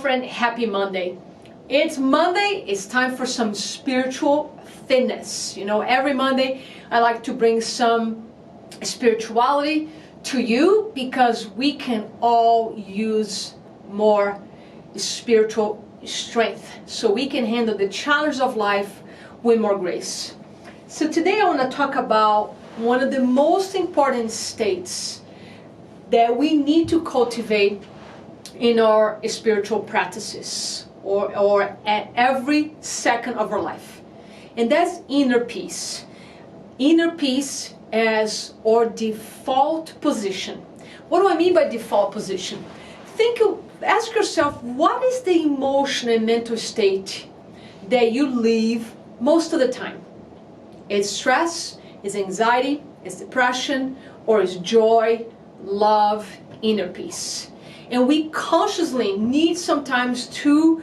girlfriend, happy Monday. It's Monday, it's time for some spiritual fitness. You know, every Monday I like to bring some spirituality to you because we can all use more spiritual strength so we can handle the challenges of life with more grace. So today I want to talk about one of the most important states that we need to cultivate in our spiritual practices or at every second of our life, and that's inner peace. Inner peace as our default position. What do I mean by default position? Ask yourself, what is the emotional and mental state that you live most of the time? It's stress, it's anxiety, it's depression, or it's joy, love, inner peace. And we consciously need sometimes to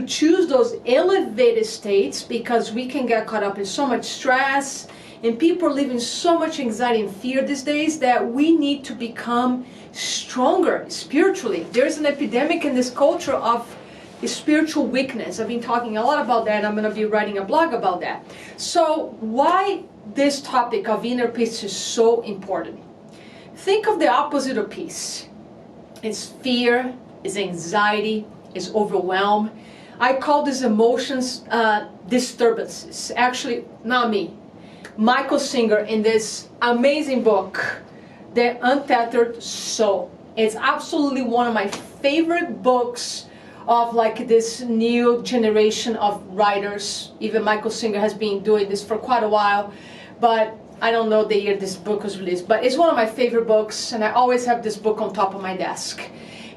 choose those elevated states because we can get caught up in so much stress and people are living so much anxiety and fear these days that we need to become stronger spiritually. There's an epidemic in this culture of spiritual weakness. I've been talking a lot about that and I'm going to be writing a blog about that. So why this topic of inner peace is so important? Think of the opposite of peace. It's fear, it's anxiety, it's overwhelm. I call these emotions disturbances. Actually, not me. Michael Singer in this amazing book, The Untethered Soul. It's absolutely one of my favorite books of like this new generation of writers. Even Michael Singer has been doing this for quite a while, but I don't know the year this book was released, but it's one of my favorite books and I always have this book on top of my desk.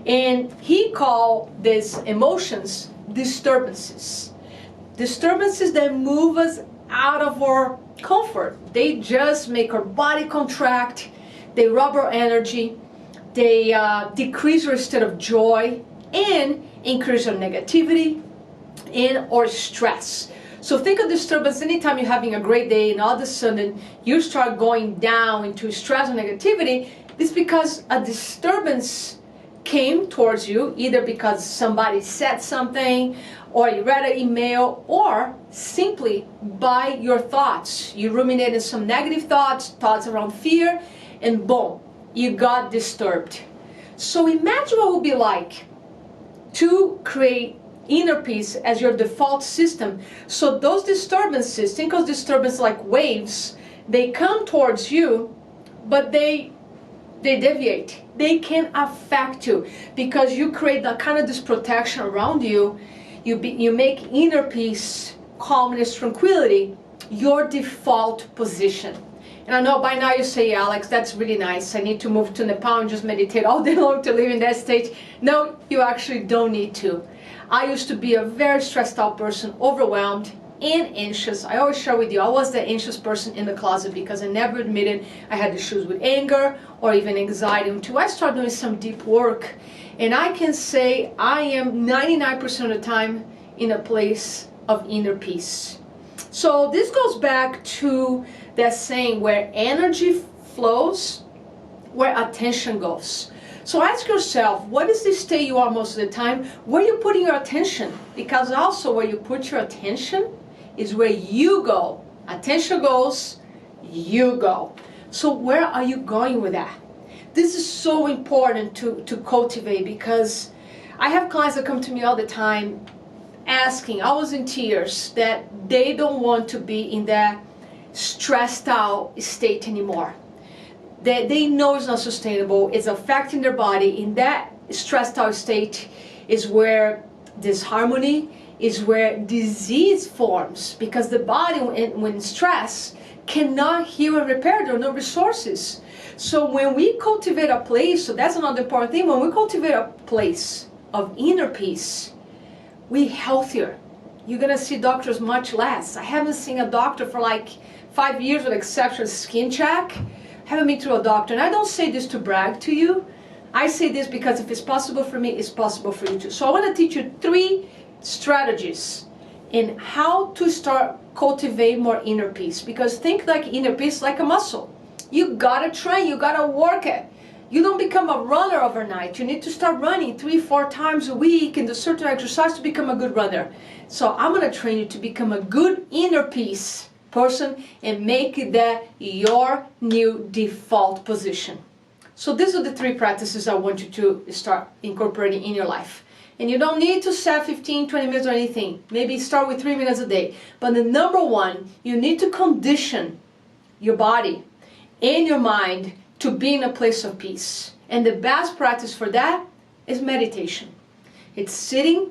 And he called these emotions disturbances. Disturbances that move us out of our comfort. They just make our body contract, they rob our energy, they decrease our state of joy and increase our negativity and our stress. So think of disturbance anytime you're having a great day and all of a sudden you start going down into stress and negativity. It's because a disturbance came towards you, either because somebody said something or you read an email or simply by your thoughts. You ruminated some negative thoughts around fear, and boom, you got disturbed. So imagine what it would be like to create inner peace as your default system. So those disturbances, think of disturbances like waves, they come towards you, but they deviate. They can affect you because you create that kind of this protection around you. You make inner peace, calmness, tranquility your default position. And I know by now you say, Alex, that's really nice. I need to move to Nepal and just meditate all day long to live in that state. No, you actually don't need to. I used to be a very stressed out person, overwhelmed and anxious. I always share with you, I was the anxious person in the closet because I never admitted I had issues with anger or even anxiety until I started doing some deep work. And I can say I am 99% of the time in a place of inner peace. So this goes back to that saying where energy flows, where attention goes. So ask yourself, what is the state you are most of the time? Where are you putting your attention? Because also where you put your attention is where you go. Attention goes, you go. So where are you going with that? This is so important to cultivate because I have clients that come to me all the time asking, I was in tears, that they don't want to be in that stressed out state anymore. That they know it's not sustainable, it's affecting their body. In that stressed out state is where disharmony, is where disease forms, because the body when stressed cannot heal and repair. There are no resources. So when we cultivate a place, so that's another important thing, when we cultivate a place of inner peace, we're healthier. You're gonna see doctors much less. I haven't seen a doctor for like 5 years with exception of skin check. Haven't been to a doctor. And I don't say this to brag to you. I say this because if it's possible for me, it's possible for you too. So I want to teach you 3 strategies in how to start cultivate more inner peace. Because think like inner peace like a muscle. You gotta train, you gotta work it. You don't become a runner overnight. You need to start running 3-4 times a week and do certain exercise to become a good runner. So I'm going to train you to become a good inner peace person and make that your new default position. So these are the 3 practices I want you to start incorporating in your life. And you don't need to set 15, 20 minutes or anything. Maybe start with 3 minutes a day. But the number one, you need to condition your body and your mind to be in a place of peace. And the best practice for that is meditation. It's sitting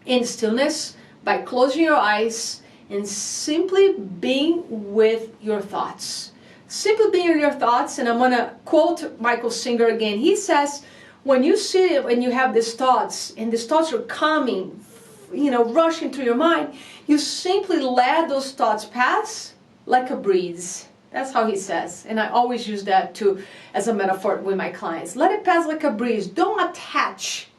in stillness by closing your eyes and simply being with your thoughts. Simply being with your thoughts, and I'm going to quote Michael Singer again. He says, when you sit and you have these thoughts, and these thoughts are coming, rushing through your mind, you simply let those thoughts pass like a breeze. That's how he says, and I always use that too as a metaphor with my clients. Let it pass like a breeze. Don't attach,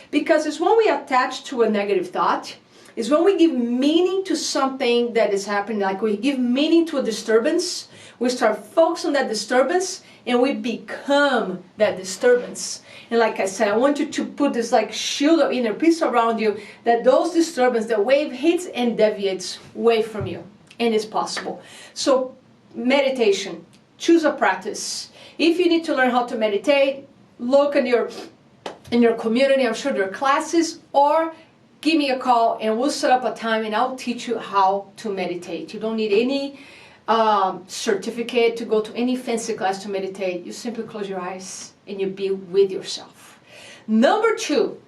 because it's when we attach to a negative thought, it's when we give meaning to something that is happening, like we give meaning to a disturbance, we start focusing on that disturbance, and we become that disturbance. And like I said, I want you to put this like shield of inner peace around you, that those disturbances, the wave hits and deviates away from you, and it's possible. So meditation, choose a practice. If you need to learn how to meditate, look in your community. I'm sure there are classes, or give me a call and we'll set up a time and I'll teach you how to meditate. You don't need any certificate to go to any fancy class to meditate. You simply close your eyes and you be with yourself. Number 2,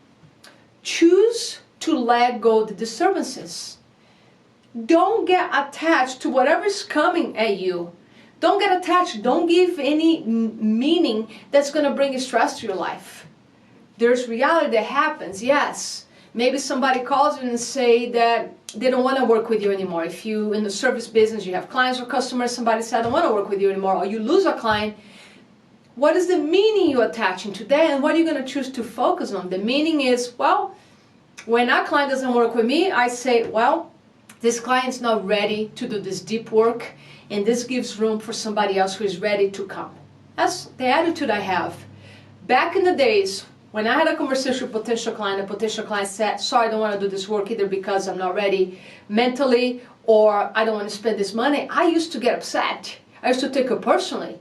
choose to let go of the disturbances. Don't get attached to whatever is coming at you. Don't get attached. Don't give any meaning that's going to bring stress to your life. There's reality that happens, yes. Maybe somebody calls you and say that they don't want to work with you anymore. If you in the service business, you have clients or customers, somebody said, I don't want to work with you anymore, or you lose a client. What is the meaning you're attaching to that, and what are you going to choose to focus on? The meaning is, well, when a client doesn't work with me, I say, well, this client's not ready to do this deep work, and this gives room for somebody else who is ready to come. That's the attitude I have. Back in the days, when I had a conversation with a potential client said, sorry, I don't want to do this work either because I'm not ready mentally, or I don't want to spend this money, I used to get upset. I used to take it personally.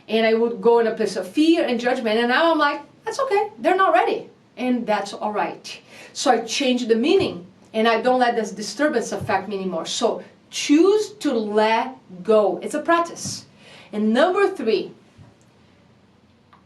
And I would go in a place of fear and judgment. And now I'm like, that's okay. They're not ready. And that's all right. So I changed the meaning. And I don't let this disturbance affect me anymore. So choose to let go. It's a practice. And number 3,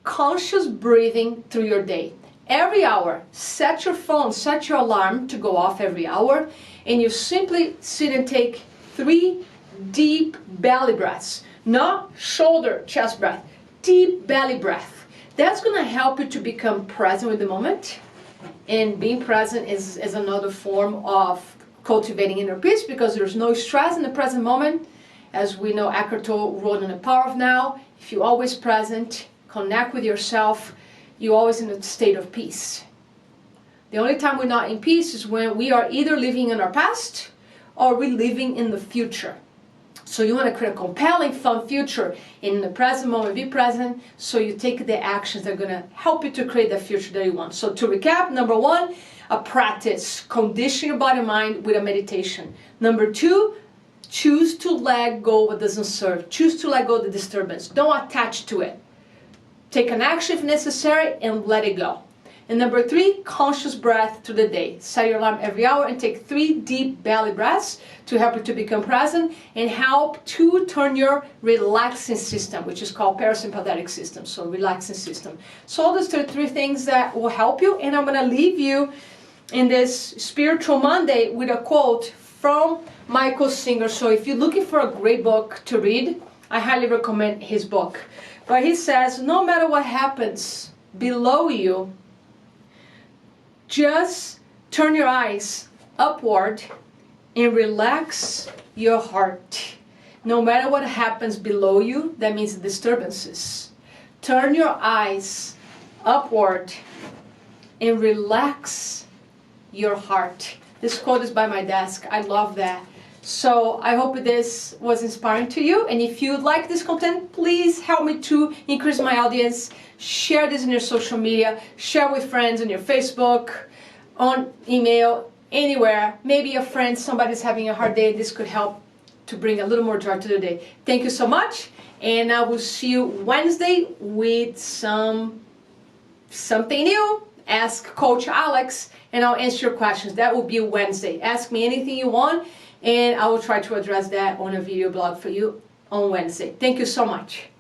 conscious breathing through your day. Every hour, set your phone, set your alarm to go off every hour. And you simply sit and take 3 deep belly breaths. Not shoulder, chest breath. Deep belly breath. That's going to help you to become present with the moment. And being present is another form of cultivating inner peace, because there's no stress in the present moment. As we know, Eckhart Tolle wrote in The Power of Now, if you're always present, connect with yourself, you're always in a state of peace. The only time we're not in peace is when we are either living in our past or we're living in the future. So you want to create a compelling, fun future in the present moment. Be present, so you take the actions that are going to help you to create that future that you want. So to recap, number 1, a practice. Condition your body and mind with a meditation. Number 2, choose to let go what doesn't serve. Choose to let go of the disturbance. Don't attach to it. Take an action if necessary and let it go. And number 3, conscious breath through the day. Set your alarm every hour and take 3 deep belly breaths to help you to become present and help to turn your relaxing system, which is called parasympathetic system, so relaxing system. So all those are 3 things that will help you, and I'm going to leave you in this Spiritual Monday with a quote from Michael Singer. So if you're looking for a great book to read, I highly recommend his book. But he says, no matter what happens below you, just turn your eyes upward and relax your heart. No matter what happens below you, that means disturbances. Turn your eyes upward and relax your heart. This quote is by my desk. I love that. So I hope this was inspiring to you. And if you like this content, please help me to increase my audience. Share this in your social media. Share with friends on your Facebook, on email, anywhere. Maybe a friend, somebody's having a hard day. This could help to bring a little more joy to the day. Thank you so much, and I will see you Wednesday with something new. Ask Coach Alex, and I'll answer your questions. That will be Wednesday. Ask me anything you want, and I will try to address that on a video blog for you on Wednesday. Thank you so much.